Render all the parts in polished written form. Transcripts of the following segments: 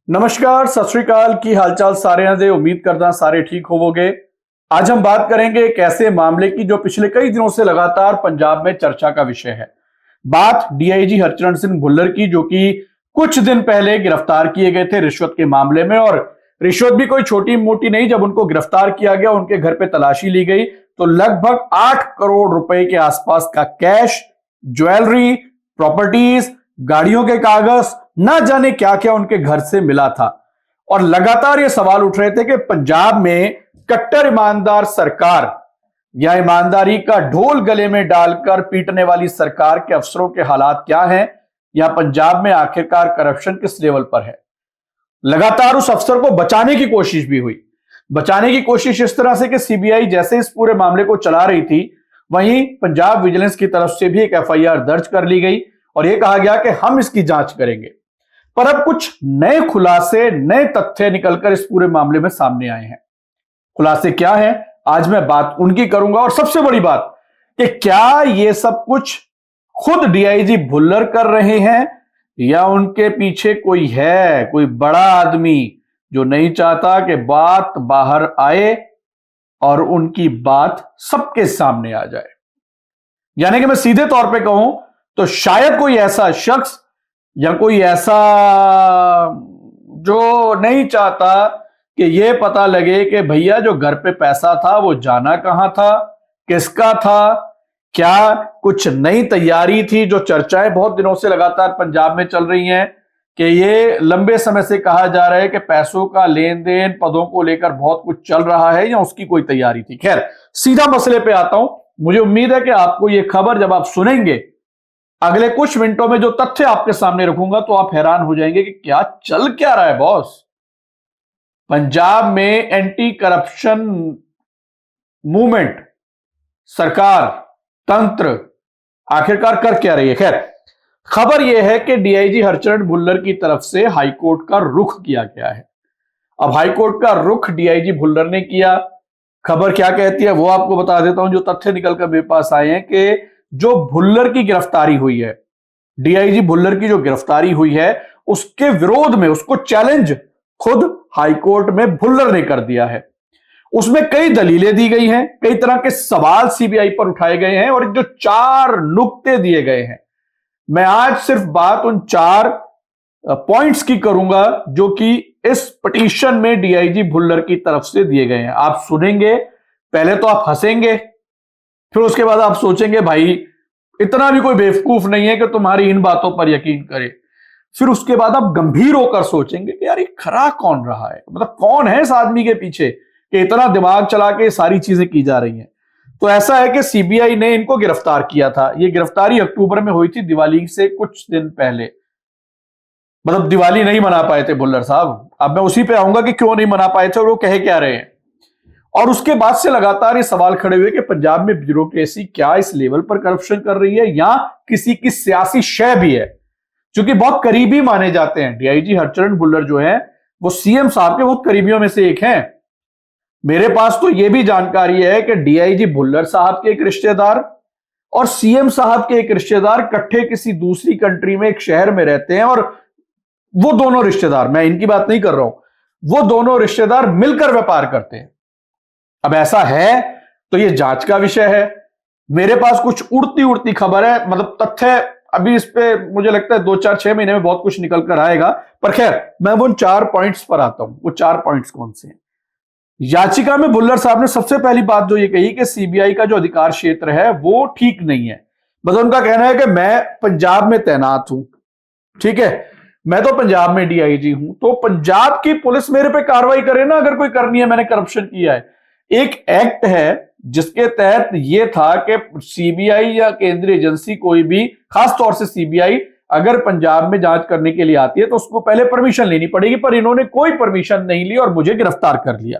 नमस्कार, सत श्री अकाल की हालचाल सारे दे उम्मीद करदा सारे ठीक होवोगे। आज हम बात करेंगे एक ऐसे मामले की जो पिछले कई दिनों से लगातार पंजाब में चर्चा का विषय है। बात डीआईजी हरचरण सिंह भुल्लर की, जो कि कुछ दिन पहले गिरफ्तार किए गए थे रिश्वत के मामले में। और रिश्वत भी कोई छोटी मोटी नहीं। जब उनको गिरफ्तार किया गया, उनके घर पे तलाशी ली गई तो लगभग 8 करोड़ रुपए के आसपास का कैश, ज्वेलरी, प्रॉपर्टीज, गाड़ियों के कागज, ना जाने क्या क्या उनके घर से मिला था। और लगातार ये सवाल उठ रहे थे कि पंजाब में कट्टर ईमानदार सरकार या ईमानदारी का ढोल गले में डालकर पीटने वाली सरकार के अफसरों के हालात क्या हैं, या पंजाब में आखिरकार करप्शन किस लेवल पर है। लगातार उस अफसर को बचाने की कोशिश भी हुई। बचाने की कोशिश इस तरह से कि सीबीआई जैसे इस पूरे मामले को चला रही थी, वहीं पंजाब विजिलेंस की तरफ से भी एक एफआईआर दर्ज कर ली गई और यह कहा गया कि हम इसकी जांच करेंगे। पर अब कुछ नए खुलासे, नए तथ्य निकलकर इस पूरे मामले में सामने आए हैं। खुलासे क्या है, आज मैं बात उनकी करूंगा। और सबसे बड़ी बात कि क्या यह सब कुछ खुद डीआईजी भुल्लर कर रहे हैं या उनके पीछे कोई है, कोई बड़ा आदमी जो नहीं चाहता कि बात बाहर आए और उनकी बात सबके सामने आ जाए। यानी कि मैं सीधे तौर पे कहूं तो शायद कोई ऐसा शख्स या कोई ऐसा जो नहीं चाहता कि यह पता लगे कि भैया जो घर पे पैसा था वो जाना कहां था, किसका था, क्या कुछ नई तैयारी थी। जो चर्चाएं बहुत दिनों से लगातार पंजाब में चल रही हैं कि ये लंबे समय से कहा जा रहा है कि पैसों का लेन देन, पदों को लेकर बहुत कुछ चल रहा है, या उसकी कोई तैयारी थी। खैर, सीधा मसले पे आता हूं। मुझे उम्मीद है कि आपको यह खबर जब आप सुनेंगे, अगले कुछ मिनटों में जो तथ्य आपके सामने रखूंगा, तो आप हैरान हो जाएंगे कि क्या चल क्या रहा है बॉस। पंजाब में एंटी करप्शन मूवमेंट, सरकार, तंत्र आखिरकार कर क्या रही है। खैर, खबर यह है कि डीआईजी हरचरण भुल्लर की तरफ से हाईकोर्ट का रुख किया गया है। अब हाईकोर्ट का रुख डीआईजी भुल्लर ने किया। खबर क्या कहती है वो आपको बता देता हूं। जो तथ्य निकलकर मेरे पास आए हैं कि जो भुल्लर की गिरफ्तारी हुई है, डीआईजी भुल्लर की जो गिरफ्तारी हुई है, उसके विरोध में, उसको चैलेंज खुद हाईकोर्ट में भुल्लर ने कर दिया है। उसमें कई दलीलें दी गई हैं, कई तरह के सवाल सीबीआई पर उठाए गए हैं और जो 4 नुक्ते दिए गए हैं, मैं आज सिर्फ बात उन 4 पॉइंट्स की करूंगा जो कि इस पिटीशन में डीआईजी भुल्लर की तरफ से दिए गए हैं। आप सुनेंगे, पहले तो आप हंसेंगे, फिर उसके बाद आप सोचेंगे भाई इतना भी कोई बेवकूफ नहीं है कि तुम्हारी इन बातों पर यकीन करे। फिर उसके बाद आप गंभीर होकर सोचेंगे कि यार ये खरा कौन रहा है, मतलब कौन है इस आदमी के पीछे कि इतना दिमाग चला के सारी चीजें की जा रही हैं। तो ऐसा है कि सीबीआई ने इनको गिरफ्तार किया था। ये गिरफ्तारी अक्टूबर में हुई थी, दिवाली से कुछ दिन पहले। मतलब दिवाली नहीं मना पाए थे भुल्लर साहब। अब मैं उसी पे आऊंगा कि क्यों नहीं मना पाए थे और वो कह क्या रहे हैं। और उसके बाद से लगातार ये सवाल खड़े हुए कि पंजाब में ब्यूरोक्रेसी क्या इस लेवल पर करप्शन कर रही है या किसी की सियासी शय भी है, क्योंकि बहुत करीबी माने जाते हैं। डीआईजी हरचरण भुल्लर जो है वो सीएम साहब के बहुत करीबियों में से एक हैं। मेरे पास तो यह भी जानकारी है कि डीआईजी भुल्लर साहब के एक रिश्तेदार और सीएम साहब के एक रिश्तेदार इकट्ठे किसी दूसरी कंट्री में, एक शहर में रहते हैं, और वो दोनों रिश्तेदार, मैं इनकी बात नहीं कर रहा हूं, वो दोनों रिश्तेदार मिलकर व्यापार करते हैं। अब ऐसा है तो यह जांच का विषय है। मेरे पास कुछ उड़ती उड़ती खबर है, मतलब तथ्य अभी इस पे मुझे लगता है 2-4-6 महीने में बहुत कुछ निकल कर आएगा। पर खैर, मैं वो 4 पॉइंट्स पर आता हूं। वो 4 पॉइंट्स कौन से हैं। याचिका में भुल्लर साहब ने सबसे पहली बात जो ये कही कि सीबीआई का जो अधिकार क्षेत्र है वो ठीक नहीं है। मतलब उनका कहना है कि मैं पंजाब में तैनात हूं, ठीक है, मैं तो पंजाब में डीआईजी हूं, तो पंजाब की पुलिस मेरे पे कार्रवाई करे ना अगर कोई करनी है, मैंने करप्शन किया है। एक एक्ट है जिसके तहत यह था कि सीबीआई या केंद्रीय एजेंसी कोई भी, खास तौर से सीबीआई, अगर पंजाब में जांच करने के लिए आती है तो उसको पहले परमिशन लेनी पड़ेगी। पर इन्होंने कोई परमिशन नहीं ली और मुझे गिरफ्तार कर लिया।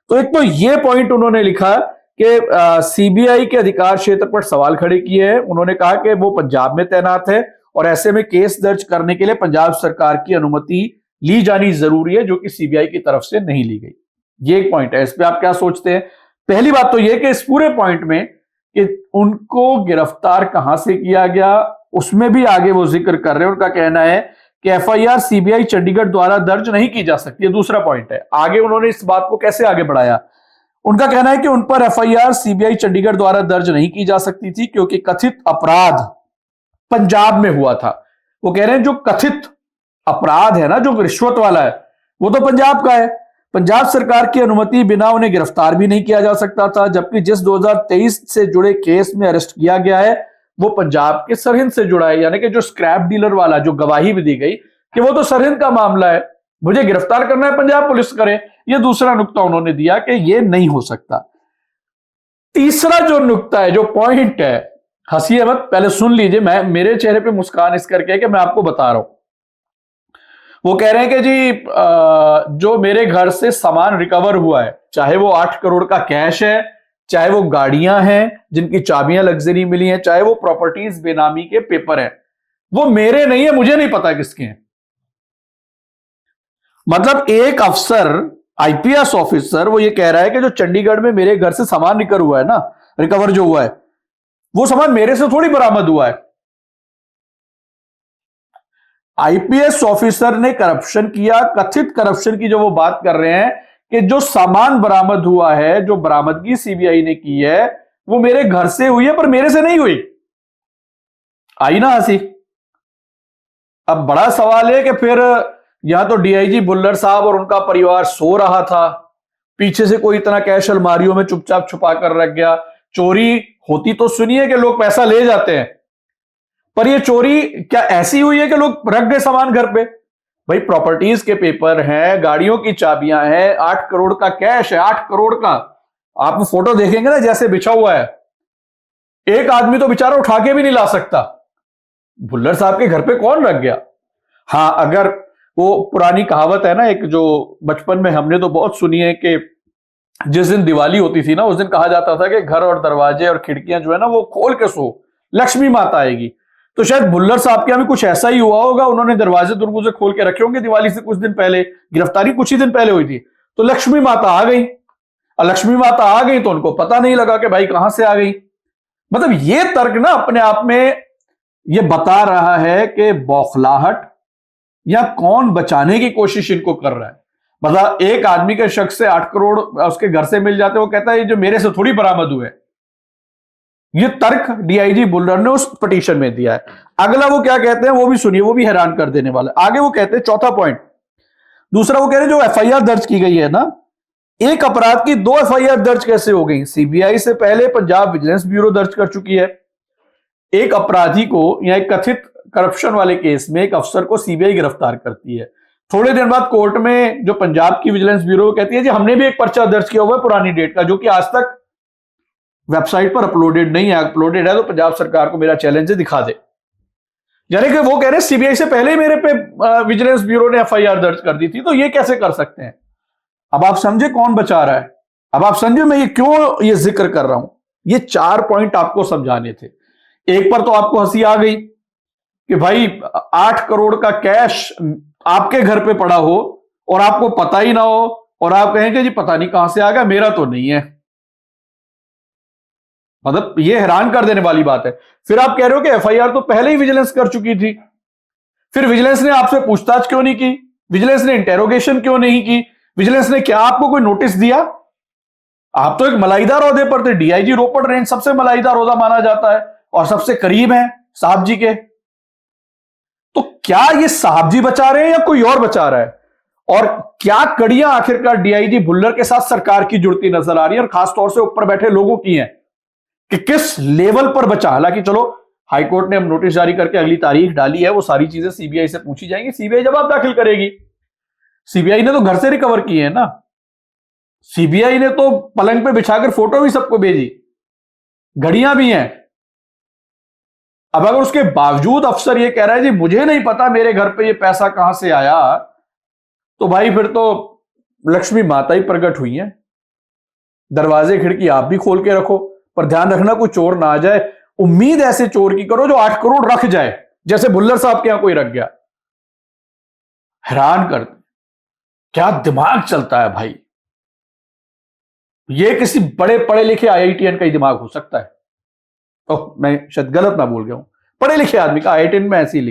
तो एक तो यह पॉइंट उन्होंने लिखा कि सीबीआई के अधिकार क्षेत्र पर सवाल खड़े किए हैं। उन्होंने कहा कि वो पंजाब में तैनात है और ऐसे में केस दर्ज करने के लिए पंजाब सरकार की अनुमति ली जानी जरूरी है, जो कि सीबीआई की तरफ से नहीं ली गई। ये एक पॉइंट है। इस पे आप क्या सोचते हैं। पहली बात तो यह कि इस पूरे पॉइंट में कि उनको गिरफ्तार कहां से किया गया, उसमें भी आगे वो जिक्र कर रहे हैं। उनका कहना है कि एफआईआर सीबीआई चंडीगढ़ द्वारा दर्ज नहीं की जा सकती, ये दूसरा पॉइंट है। आगे उन्होंने इस बात को कैसे आगे बढ़ाया, उनका कहना है कि उन पर एफआईआर सीबीआई चंडीगढ़ द्वारा दर्ज नहीं की जा सकती थी क्योंकि कथित अपराध पंजाब में हुआ था। वो कह रहे हैं जो कथित अपराध है ना, जो रिश्वत वाला है, वो तो पंजाब का है। पंजाब सरकार की अनुमति बिना उन्हें गिरफ्तार भी नहीं किया जा सकता था, जबकि जिस 2023 से जुड़े केस में अरेस्ट किया गया है वो पंजाब के सरहिंद से जुड़ा है। यानी कि जो स्क्रैप डीलर वाला जो गवाही भी दी गई कि वो तो सरहिंद का मामला है, मुझे गिरफ्तार करना है पंजाब पुलिस करे, ये दूसरा नुक्ता उन्होंने दिया कि ये नहीं हो सकता। तीसरा जो नुक्ता है, जो पॉइंट है, हंसिए मत, पहले सुन लीजिए, मैं मेरे चेहरे पे मुस्कान इस करके कि मैं आपको बता रहा हूं। वो कह रहे हैं कि जी जो मेरे घर से सामान रिकवर हुआ है, चाहे वो 8 करोड़ का कैश है, चाहे वो गाड़ियां हैं जिनकी चाबियां लग्जरी मिली हैं, चाहे वो प्रॉपर्टीज बेनामी के पेपर हैं, वो मेरे नहीं है, मुझे नहीं पता किसके हैं। मतलब एक अफसर, आईपीएस ऑफिसर, वो ये कह रहा है कि जो चंडीगढ़ में मेरे घर से सामान रिकवर हुआ है ना, रिकवर जो हुआ है, वो सामान मेरे से थोड़ी बरामद हुआ है। आईपीएस ऑफिसर ने करप्शन किया, कथित करप्शन की जो वो बात कर रहे हैं कि जो सामान बरामद हुआ है, जो बरामदगी सीबीआई ने की है, वो मेरे घर से हुई है पर मेरे से नहीं हुई। आई ना हंसी। अब बड़ा सवाल है कि फिर यहां तो डीआईजी भुल्लर साहब और उनका परिवार सो रहा था, पीछे से कोई इतना कैश अलमारियों में चुपचाप छुपा कर रख गया। चोरी होती तो सुनिए कि लोग पैसा ले जाते हैं, पर ये चोरी क्या ऐसी हुई है कि लोग रख गए सामान घर पे? भाई प्रॉपर्टीज के पेपर हैं, गाड़ियों की चाबियां हैं, 8 करोड़ का कैश है, 8 करोड़ का। आप फोटो देखेंगे ना जैसे बिछा हुआ है, एक आदमी तो बेचारा उठा के भी नहीं ला सकता। भुल्लर साहब के घर पे कौन रख गया? हाँ, अगर वो पुरानी कहावत है ना एक, जो बचपन में हमने तो बहुत सुनी है कि जिस दिन दिवाली होती थी ना, उस दिन कहा जाता था कि घर और दरवाजे और खिड़कियां जो है ना वो खोल के सो, लक्ष्मी माता आएगी। तो शायद भुल्लर साहब के यहां भी कुछ ऐसा ही हुआ होगा, उन्होंने दरवाजे दरवाजे खोल के रखे होंगे दिवाली से कुछ दिन पहले, गिरफ्तारी कुछ ही दिन पहले हुई थी, तो लक्ष्मी माता आ गई। और लक्ष्मी माता आ गई तो उनको पता नहीं लगा कि भाई कहां से आ गई। मतलब ये तर्क ना अपने आप में ये बता रहा है कि बौखलाहट या कौन बचाने की कोशिश इनको कर रहा है। मतलब एक आदमी के शख्स से 8 करोड़ उसके घर से मिल जाते, वो कहता है ये जो मेरे से थोड़ी बरामद हुए। ये तर्क डीआईजी भुल्लर ने उस पिटीशन में दिया है। अगला वो क्या कहते हैं वो भी सुनिए, वो भी हैरान कर देने वाला। आगे वो कहते हैं, चौथा पॉइंट, दूसरा वो कह रहे हैं जो एफआईआर दर्ज की गई है ना, एक अपराध की 2 एफआईआर दर्ज कैसे हो गई? सीबीआई से पहले पंजाब विजिलेंस ब्यूरो दर्ज कर चुकी है। एक अपराधी को या एक कथित करप्शन वाले केस में एक अफसर को सीबीआई गिरफ्तार करती है, थोड़े दिन बाद कोर्ट में जो पंजाब की विजिलेंस ब्यूरो कहती है जी हमने भी एक पर्चा दर्ज किया हुआ है पुरानी डेट का, जो कि आज तक वेबसाइट पर अपलोडेड नहीं है। अपलोडेड है तो पंजाब सरकार को मेरा चैलेंज है, दिखा दे। यानी कि वो कह रहे हैं सीबीआई से पहले ही मेरे पे विजिलेंस ब्यूरो ने एफआईआर दर्ज कर दी थी, तो ये कैसे कर सकते हैं? अब आप समझे कौन बचा रहा है? अब आप समझे मैं ये क्यों ये जिक्र कर रहा हूं? ये 4 पॉइंट आपको समझाने थे। एक पर तो आपको हंसी आ गई कि भाई 8 करोड़ का कैश आपके घर पे पड़ा हो और आपको पता ही ना हो, और आप कहें कि जी पता नहीं कहां से आ गया, मेरा तो नहीं है। मतलब ये हैरान कर देने वाली बात है। फिर आप कह रहे हो कि एफआईआर तो पहले ही विजिलेंस कर चुकी थी, फिर विजिलेंस ने आपसे पूछताछ क्यों नहीं की? विजिलेंस ने इंटेरोगेशन क्यों नहीं की? विजिलेंस ने क्या आपको कोई नोटिस दिया? आप तो एक मलाईदार ओहदे पर थे, डीआईजी रोपड़ रेंज सबसे मलाईदार ओहदा माना जाता है और सबसे करीब है साहब जी के। तो क्या ये साहब जी बचा रहे हैं या कोई और बचा रहा है? और क्या कड़ियां आखिरकार डीआईजी भुल्लर के साथ सरकार की जुड़ती नजर आ रही है, और खासतौर से ऊपर बैठे लोगों की हैं कि किस लेवल पर बचा? हालांकि चलो हाईकोर्ट ने अब नोटिस जारी करके अगली तारीख डाली है, वो सारी चीजें सीबीआई से पूछी जाएंगी, सीबीआई जवाब दाखिल करेगी। सीबीआई ने तो घर से रिकवर किए हैं ना, सीबीआई ने तो पलंग पे बिछाकर फोटो भी सबको भेजी, घड़ियां भी हैं। अब अगर उसके बावजूद अफसर ये कह रहा है जी मुझे नहीं पता मेरे घर पे ये पैसा कहां से आया, तो भाई फिर तो लक्ष्मी माता ही प्रकट हुई है। दरवाजे खिड़की आप भी खोल के रखो, पर ध्यान रखना कोई चोर ना आ जाए। उम्मीद ऐसे चोर की करो जो 8 करोड़ रख जाए, जैसे भुल्लर साहब के यहां कोई रख गया। हैरान कर, क्या दिमाग चलता है भाई। ये किसी बड़े पढ़े लिखे आईआईटीएन का ही दिमाग हो सकता है। मैं शायद गलत ना बोल गया हूं, पढ़े लिखे आदमी का, आईआईटीएन में ऐसी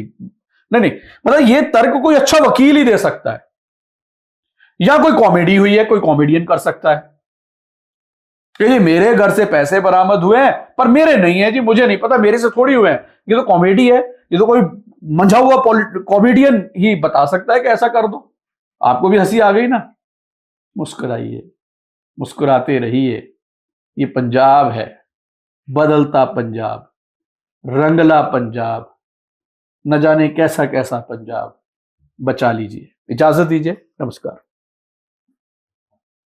नहीं नहीं, मतलब ये तर्क कोई अच्छा वकील ही दे सकता है, या कोई कॉमेडी हुई है, कोई कॉमेडियन कर सकता है कि ये मेरे घर से पैसे बरामद हुए हैं पर मेरे नहीं है जी, मुझे नहीं पता, मेरे से थोड़ी हुए हैं, ये तो कॉमेडी है, ये तो कोई मंझा हुआ कॉमेडियन ही बता सकता है कि ऐसा कर दो। आपको भी हंसी आ गई ना, मुस्कुराइए, मुस्कुराते रहिए। ये पंजाब है, बदलता पंजाब, रंगला पंजाब, न जाने कैसा कैसा पंजाब। बचा लीजिए। इजाजत दीजिए, नमस्कार।